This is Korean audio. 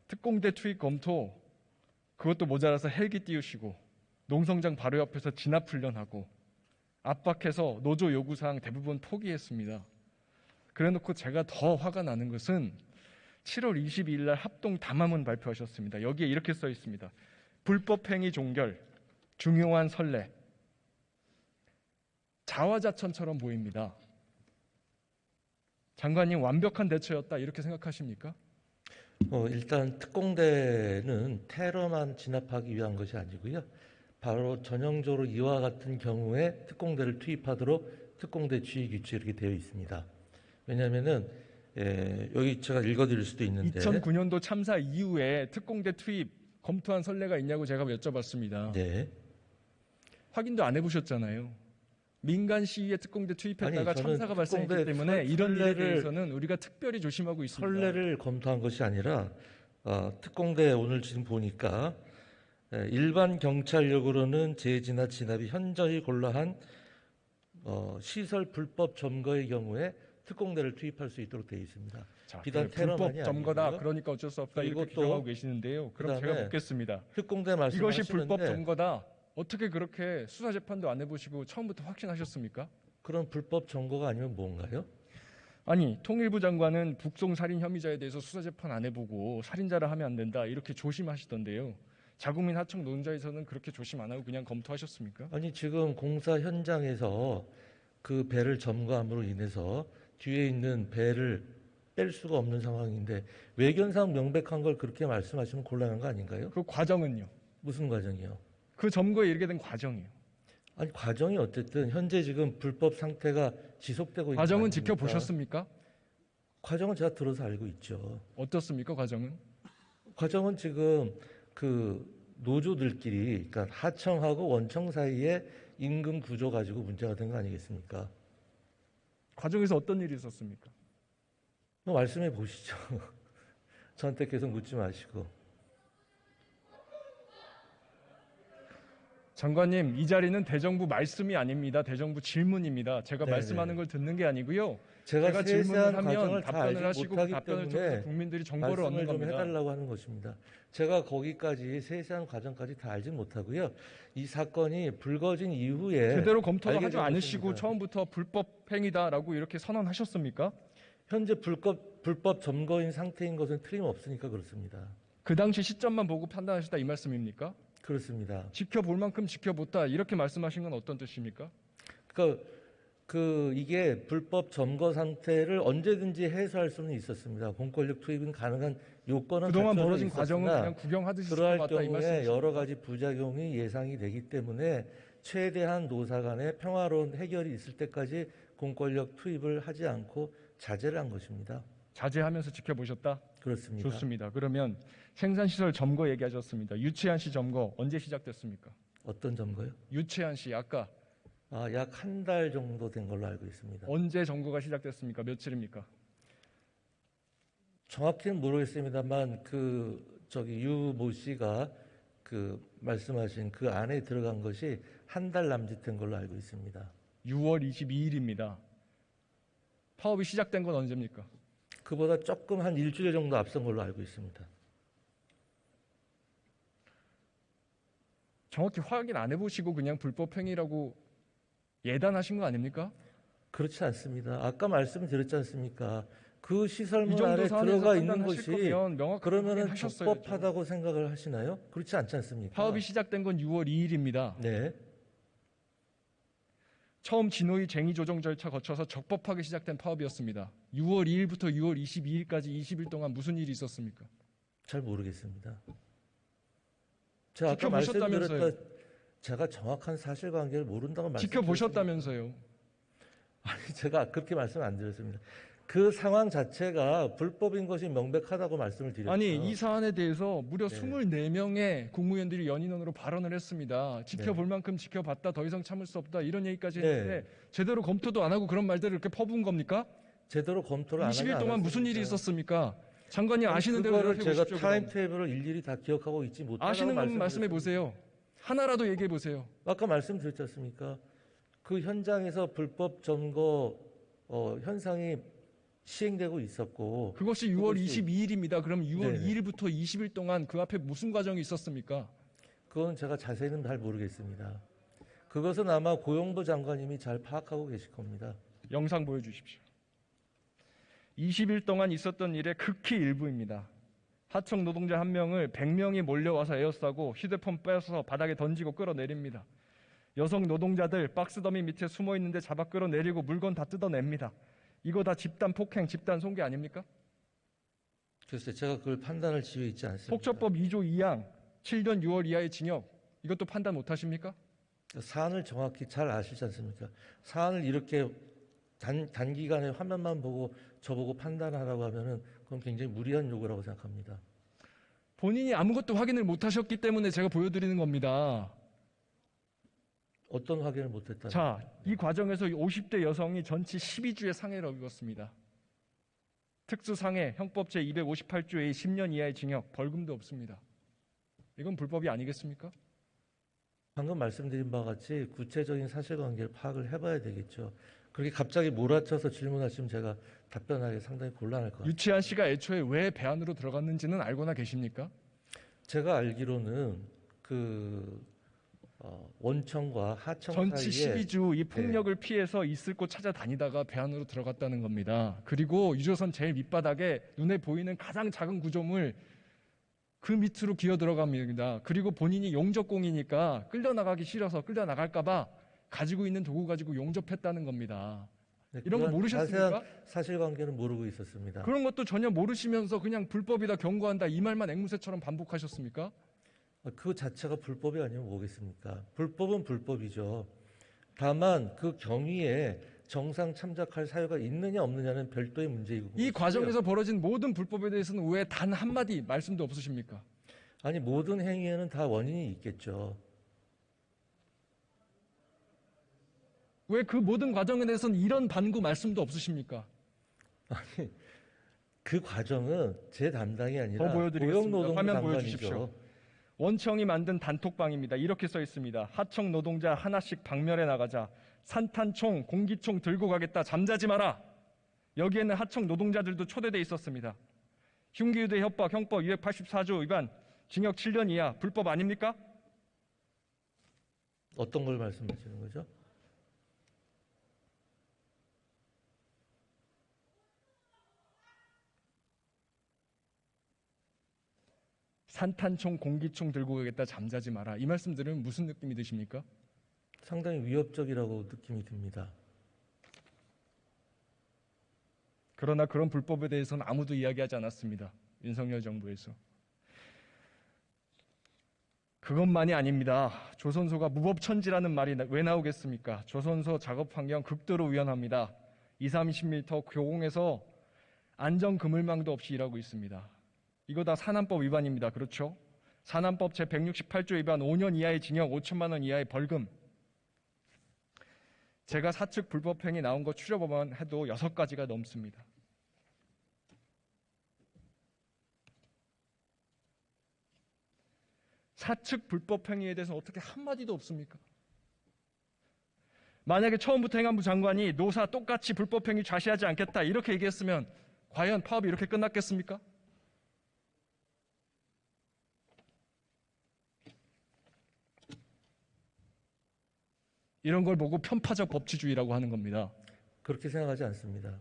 특공대 투입 검토, 그것도 모자라서 헬기 띄우시고 농성장 바로 옆에서 진압훈련하고 압박해서 노조 요구사항 대부분 포기했습니다. 그래놓고 제가 더 화가 나는 것은 7월 22일 날 합동 담화문 발표하셨습니다. 여기에 이렇게 써 있습니다. 불법행위 종결, 중요한 선례. 자화자찬처럼 보입니다. 장관님, 완벽한 대처였다 이렇게 생각하십니까? 일단 특공대는 테러만 진압하기 위한 것이 아니고요. 바로 전형적으로 이와 같은 경우에 특공대를 투입하도록 특공대 지휘 규칙이 이렇게 되어 있습니다. 왜냐하면은 여기 제가 읽어드릴 수도 있는데 2009년도 참사 이후에 특공대 투입 검토한 선례가 있냐고 제가 여쭤봤습니다. 네. 확인도 안 해보셨잖아요. 민간 시위에 특공대 투입했다가 참사가 발생했기 때문에 이런 일에 대해서는 우리가 특별히 조심하고 있습니다. 선례를 검토한 것이 아니라 특공대 오늘 지금 보니까 일반 경찰력으로는 제지나 진압이 현저히 곤란한 시설 불법 점거의 경우에 특공대를 투입할 수 있도록 되어 있습니다. 자, 비단 불법 테러만이 점거다. 아니고요. 그러니까 어쩔 수 없다. 이렇게 규정하고 계시는데요. 그럼 제가 묻겠습니다. 특공대 말씀하시는데 이것이 불법 점거다. 어떻게 그렇게 수사 재판도 안 해보시고 처음부터 확신하셨습니까? 그런 불법 점거가 아니면 뭔가요? 아니, 통일부 장관은 북송 살인 혐의자에 대해서 수사 재판 안 해보고 살인자를 하면 안 된다 이렇게 조심하시던데요. 자국민 하청 노동자에서는 그렇게 조심 안 하고 그냥 검토하셨습니까? 아니 지금 공사 현장에서 그 배를 점거함으로 인해서 뒤에 있는 배를 뺄 수가 없는 상황인데 외견상 명백한 걸 그렇게 말씀하시면 곤란한 거 아닌가요? 그 과정은요? 무슨 과정이요? 그 점거에 이르게 된 과정이요. 아니 과정이 어쨌든 현재 지금 불법 상태가 지속되고 있는 과정은 지켜보셨습니까? 과정은 제가 들어서 알고 있죠. 어떻습니까? 과정은? 과정은 지금 그 노조들끼리 그러니까 하청하고 원청 사이에 임금 구조 가지고 문제가 된 거 아니겠습니까? 과정에서 어떤 일이 있었습니까? 말씀해 보시죠. 저한테 계속 묻지 마시고. 장관님, 이 자리는 대정부 말씀이 아닙니다. 대정부 질문입니다. 제가 네네. 말씀하는 걸 듣는 게 아니고요. 제가 질문을 과정을 하면 다 답변을 알지 하시고 그 못하기 답변을 때문에 통해서 국민들이 정보를 얻는 말씀을 좀 겁니다. 해달라고 하는 것입니다. 제가 거기까지 세세한 과정까지 다 알지 못하고요. 이 사건이 불거진 이후에 제대로 검토를 알게 하지 된 않으시고 것입니다. 처음부터 불법 행위다라고 이렇게 선언하셨습니까? 현재 불법 점거인 상태인 것은 틀림없으니까 그렇습니다. 그 당시 시점만 보고 판단하셨다 이 말씀입니까? 그렇습니다. 지켜볼 만큼 지켜봤다 이렇게 말씀하신 건 어떤 뜻입니까? 그러니까 이게 불법 점거 상태를 언제든지 해소할 수는 있었습니다. 공권력 투입은 가능한 요건은 그동안 갖춰져 벌어진 과정은 있었으나 그냥 구경하듯이 그러할 지켜봤다 이 경우에 말씀이십니까? 여러 가지 부작용이 예상이 되기 때문에 최대한 노사 간의 평화로운 해결이 있을 때까지 공권력 투입을 하지 않고 자제를 한 것입니다. 자제하면서 지켜보셨다? 그렇습니다. 좋습니다. 그러면 생산시설 점거 얘기하셨습니다. 유치한 시 점거 언제 시작됐습니까? 어떤 점거요? 유치한 시 아까 약 한 달 정도 된 걸로 알고 있습니다. 언제 점거가 시작됐습니까? 며칠입니까? 정확히는 모르겠습니다만 유 모 씨가 말씀하신 그 안에 들어간 것이 한 달 남짓된 걸로 알고 있습니다. 6월 22일입니다. 파업이 시작된 건 언제입니까? 그보다 조금 한 일주일 정도 앞선 걸로 알고 있습니다. 정확히 확인 안 해보시고 그냥 불법 행위라고 예단하신 거 아닙니까? 그렇지 않습니다. 아까 말씀드렸지 않습니까? 그 이 시설문 정도 안에 사안에서 들어가 있는 판단하실 것이 거면 명확하게 그러면은 확인하셨어야죠. 적법하다고 생각을 하시나요? 그렇지 않지 않습니까? 파업이 시작된 건 6월 2일입니다. 네. 처음 진호위 쟁의 조정 절차 거쳐서 적법하게 시작된 파업이었습니다. 6월 2일부터 6월 22일까지 20일 동안 무슨 일이 있었습니까? 잘 모르겠습니다. 제가 아까 지켜보셨다면서요. 말씀드렸다 제가 정확한 사실관계를 모른다고 말씀드렸습니다. 지켜보셨다면서요. 아니 제가 그렇게 말씀 안 드렸습니다. 그 상황 자체가 불법인 것이 명백하다고 말씀을 드렸죠. 아니 이 사안에 대해서 무려 네. 24명의 국무위원들이 연인원으로 발언을 했습니다. 지켜볼 만큼 지켜봤다. 더 이상 참을 수 없다. 이런 얘기까지 했는데 제대로 검토도 안 하고 그런 말들을 이렇게 퍼부은 겁니까? 제대로 검토를 안 하지 20일 동안 무슨 일이 있었습니까? 장관님 아시는 대로 그거를 생각해 제가 보십시오. 타임테이블을 일일이 다 기억하고 있지 못하다고 아시는 건 말씀해 보세요. 하나라도 얘기해 보세요. 아까 말씀드렸지 않습니까? 그 현장에서 불법 점거 현상이 시행되고 있었고 그것이 6월 그것이 22일입니다. 그럼 6월 네네. 2일부터 20일 동안 그 앞에 무슨 과정이 있었습니까? 그건 제가 자세히는 잘 모르겠습니다. 그것은 아마 고용부 장관님이 잘 파악하고 계실 겁니다. 영상 보여주십시오. 20일 동안 있었던 일의 극히 일부입니다. 하청 노동자 한 명을 100명이 몰려와서 에어싸고 휴대폰 빼서 바닥에 던지고 끌어내립니다. 여성 노동자들 박스 더미 밑에 숨어 있는데 잡아 끌어내리고 물건 다 뜯어냅니다. 이거 다 집단 폭행, 집단 손괴 아닙니까? 글쎄 제가 그걸 판단할 지위에 있지 않습니다. 폭처법 2조 2항 7년 6월 이하의 징역 이것도 판단 못하십니까? 사안을 정확히 잘 아시지 않습니까? 사안을 이렇게 단기간에 화면만 보고 저보고 판단하라고 하면은 그건 굉장히 무리한 요구라고 생각합니다. 본인이 아무것도 확인을 못하셨기 때문에 제가 보여드리는 겁니다. 어떤 확인을 못했다? 자, 이 과정에서 50대 여성이 전치 12주의 상해를 입었습니다. 특수상해 형법 제258조의 10년 이하의 징역, 벌금도 없습니다. 이건 불법이 아니겠습니까? 방금 말씀드린 바와 같이 구체적인 사실관계를 파악을 해봐야 되겠죠. 그렇게 갑자기 몰아쳐서 질문하시면 제가 답변하기 상당히 곤란할 것 같아요. 유치한 씨가 애초에 왜 배 안으로 들어갔는지는 알고나 계십니까? 제가 알기로는 그 원청과 하청 전치 사이에 12주 이 폭력을 피해서 있을 곳 찾아다니다가 배 안으로 들어갔다는 겁니다. 그리고 유조선 제일 밑바닥에 눈에 보이는 가장 작은 구조물 그 밑으로 기어 들어갑니다. 그리고 본인이 용접공이니까 끌려나가기 싫어서 끌려나갈까봐 가지고 있는 도구 가지고 용접했다는 겁니다. 네, 이런 거 그런 모르셨습니까? 자세한 사실관계는 모르고 있었습니다. 그런 것도 전혀 모르시면서 그냥 불법이다 경고한다 이 말만 앵무새처럼 반복하셨습니까? 그 자체가 불법이 아니면 뭐겠습니까? 불법은 불법이죠. 다만 그 경위에 정상 참작할 사유가 있느냐 없느냐는 별도의 문제이고 이 과정에서 벌어진 모든 불법에 대해서는 왜 단 한마디 말씀도 없으십니까? 아니 모든 행위에는 다 원인이 있겠죠. 왜 그 모든 과정에 대해서는 이런 반구 말씀도 없으십니까? 그 과정은 제 담당이 아니라 더 보여드리겠습니다. 고용노동부 화면 장관이죠. 보여주십시오. 원청이 만든 단톡방입니다. 이렇게 써 있습니다. 하청 노동자 하나씩 방면에 나가자. 산탄총, 공기총 들고 가겠다. 잠자지 마라. 여기에는 하청 노동자들도 초대돼 있었습니다. 흉기유대 협박 형법 284조 위반 징역 7년 이하 불법 아닙니까? 어떤 걸 말씀하시는 거죠? 산탄총, 공기총 들고 가겠다. 잠자지 마라. 이 말씀 들으면 무슨 느낌이 드십니까? 상당히 위협적이라고 느낌이 듭니다. 그러나 그런 불법에 대해서는 아무도 이야기하지 않았습니다. 윤석열 정부에서. 그것만이 아닙니다. 조선소가 무법천지라는 말이 왜 나오겠습니까? 조선소 작업 환경 극도로 위험합니다. 20-30m 교공에서 안전 그물망도 없이 일하고 있습니다. 이거 다 산안법 위반입니다. 그렇죠? 산안법 제168조 위반 5년 이하의 징역 5천만 원 이하의 벌금. 제가 사측 불법행위 나온 거 추려보면 해도 6가지가 넘습니다. 사측 불법행위에 대해서 어떻게 한마디도 없습니까? 만약에 처음부터 행안부 장관이 노사 똑같이 불법행위 좌시하지 않겠다 이렇게 얘기했으면 과연 파업이 이렇게 끝났겠습니까? 이런 걸 보고 편파적 법치주의라고 하는 겁니다. 그렇게 생각하지 않습니다.